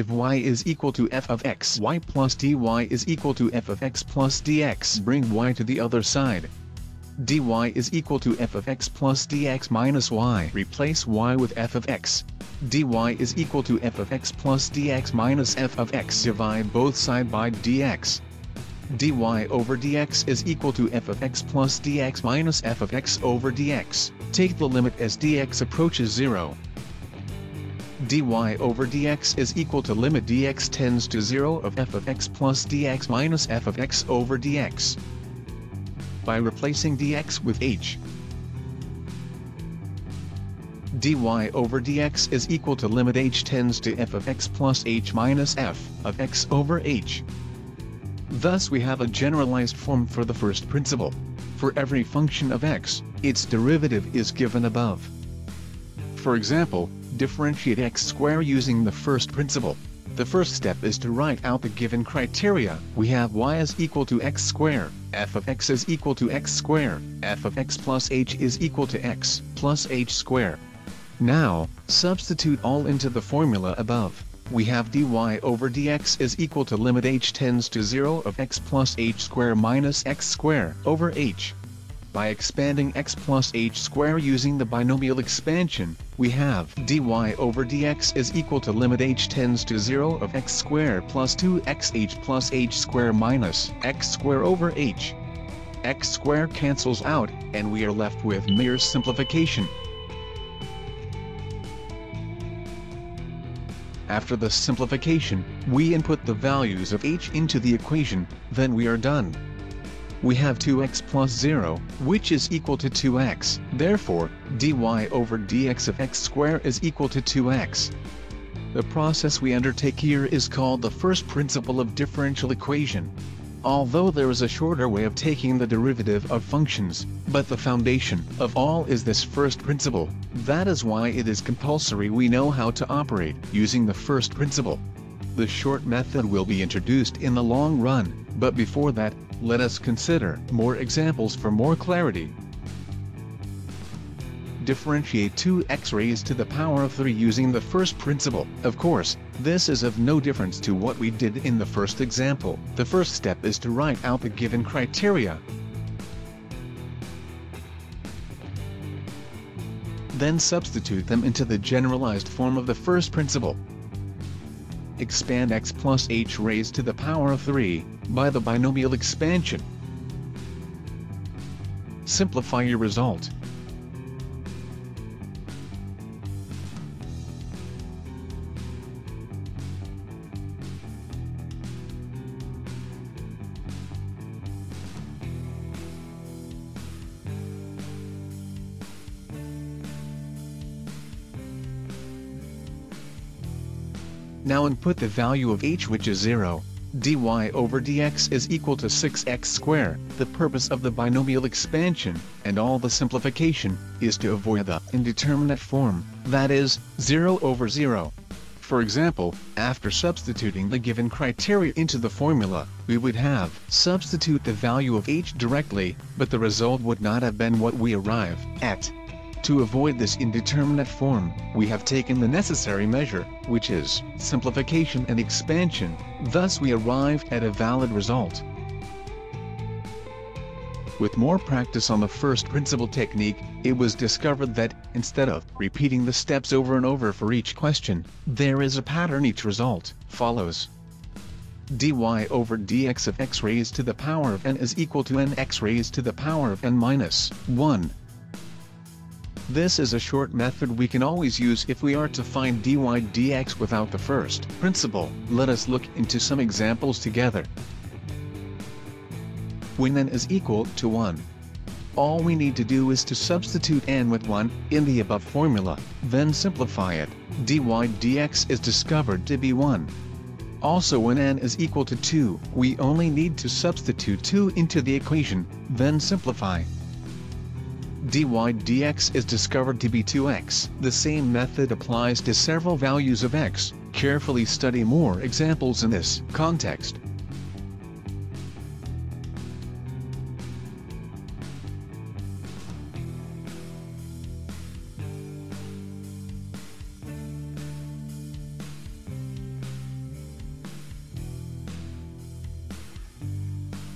If y is equal to f of x, y plus dy is equal to f of x plus dx. Bring y to the other side. Dy is equal to f of x plus dx minus y. Replace y with f of x. Dy is equal to f of x plus dx minus f of x. Divide both side by dx. Dy over dx is equal to f of x plus dx minus f of x over dx. Take the limit as dx approaches 0. Dy over dx is equal to limit dx tends to 0 of f of x plus dx minus f of x over dx. By replacing dx with h, dy over dx is equal to limit h tends to f of x plus h minus f of x over h. Thus we have a generalized form for the first principle. For every function of x, its derivative is given above. For example, differentiate x squared using the first principle. The first step is to write out the given criteria. We have y is equal to x squared, f of x is equal to x squared, f of x plus h is equal to x plus h squared. Now, substitute all into the formula above. We have dy over dx is equal to limit h tends to 0 of x plus h squared minus x squared over h. By expanding x plus h squared using the binomial expansion, we have dy over dx is equal to limit h tends to 0 of x squared plus 2xh plus h squared minus x squared over h. X squared cancels out, and we are left with mere simplification. After the simplification, we input the values of h into the equation, then we are done. We have 2x plus 0, which is equal to 2x. Therefore, dy over dx of x squared is equal to 2x. The process we undertake here is called the first principle of differential equation. Although there is a shorter way of taking the derivative of functions, but the foundation of all is this first principle. That is why it is compulsory we know how to operate using the first principle. The short method will be introduced in the long run, but before that, let us consider more examples for more clarity. Differentiate 2x raised to the power of 3 using the first principle. Of course, this is of no difference to what we did in the first example. The first step is to write out the given criteria. Then substitute them into the generalized form of the first principle. Expand x plus h raised to the power of 3, by the binomial expansion. Simplify your result. Now input the value of h, which is 0. Dy over dx is equal to 6x squared. The purpose of the binomial expansion, and all the simplification, is to avoid the indeterminate form, that is, 0 over 0. For example, after substituting the given criteria into the formula, we would have substitute the value of h directly, but the result would not have been what we arrive at. To avoid this indeterminate form, we have taken the necessary measure, which is simplification and expansion, thus we arrived at a valid result. With more practice on the first principle technique, it was discovered that, instead of repeating the steps over and over for each question, there is a pattern. Each result follows. Dy over dx of x raised to the power of n is equal to nx raised to the power of n minus 1. This is a short method we can always use if we are to find dy dx without the first principle. Let us look into some examples together. When n is equal to 1, all we need to do is to substitute n with 1 in the above formula, then simplify it. Dy dx is discovered to be 1. Also, when n is equal to 2, we only need to substitute 2 into the equation, then simplify. Dy dx is discovered to be 2x. The same method applies to several values of x. Carefully study more examples in this context.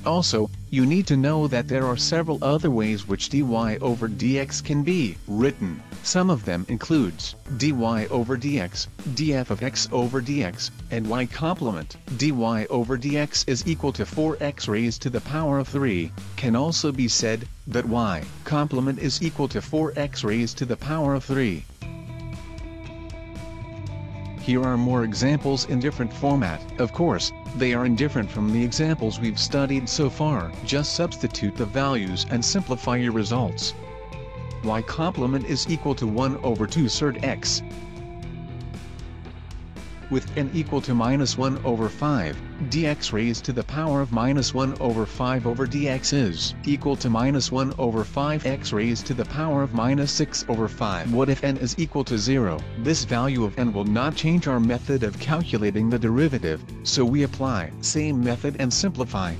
Also, you need to know that there are several other ways which dy over dx can be written. Some of them includes dy over dx, df of x over dx, and y complement. Dy over dx is equal to 4x raised to the power of 3. Can also be said that y complement is equal to 4x raised to the power of 3. Here are more examples in different format. Of course, they are indifferent from the examples we've studied so far. Just substitute the values and simplify your results. Y complement is equal to 1 over 2 third x. With n equal to minus 1 over 5, dx raised to the power of minus 1 over 5 over dx is equal to minus 1 over 5x raised to the power of minus 6 over 5. What if n is equal to 0? This value of n will not change our method of calculating the derivative, so we apply same method and simplify.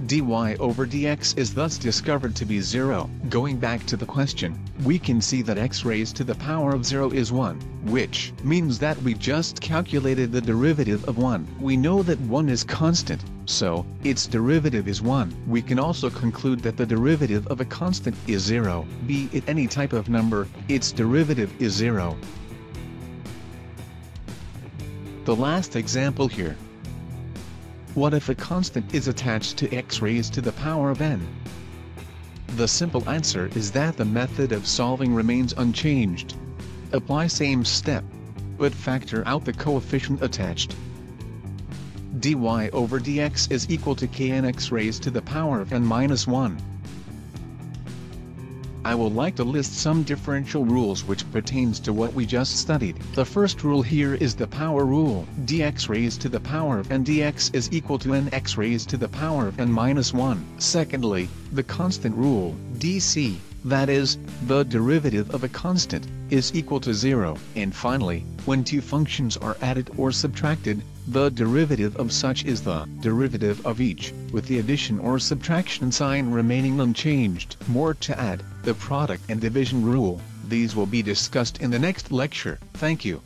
Dy over dx is thus discovered to be 0. Going back to the question, we can see that x raised to the power of 0 is 1, which means that we just calculated the derivative of 1. We know that 1 is constant, so its derivative is 1. We can also conclude that the derivative of a constant is 0. Be it any type of number, its derivative is 0. The last example here. What if a constant is attached to x raised to the power of n? The simple answer is that the method of solving remains unchanged. Apply same step, but factor out the coefficient attached. Dy over dx is equal to knx raised to the power of n minus 1. I would like to list some differential rules which pertains to what we just studied. The first rule here is the power rule. Dx raised to the power of n dx is equal to nx raised to the power of n minus 1. Secondly, the constant rule, dc, that is, the derivative of a constant, is equal to 0. And finally, when two functions are added or subtracted, the derivative of such is the derivative of each, with the addition or subtraction sign remaining unchanged. More to add, the product and division rule, these will be discussed in the next lecture. Thank you.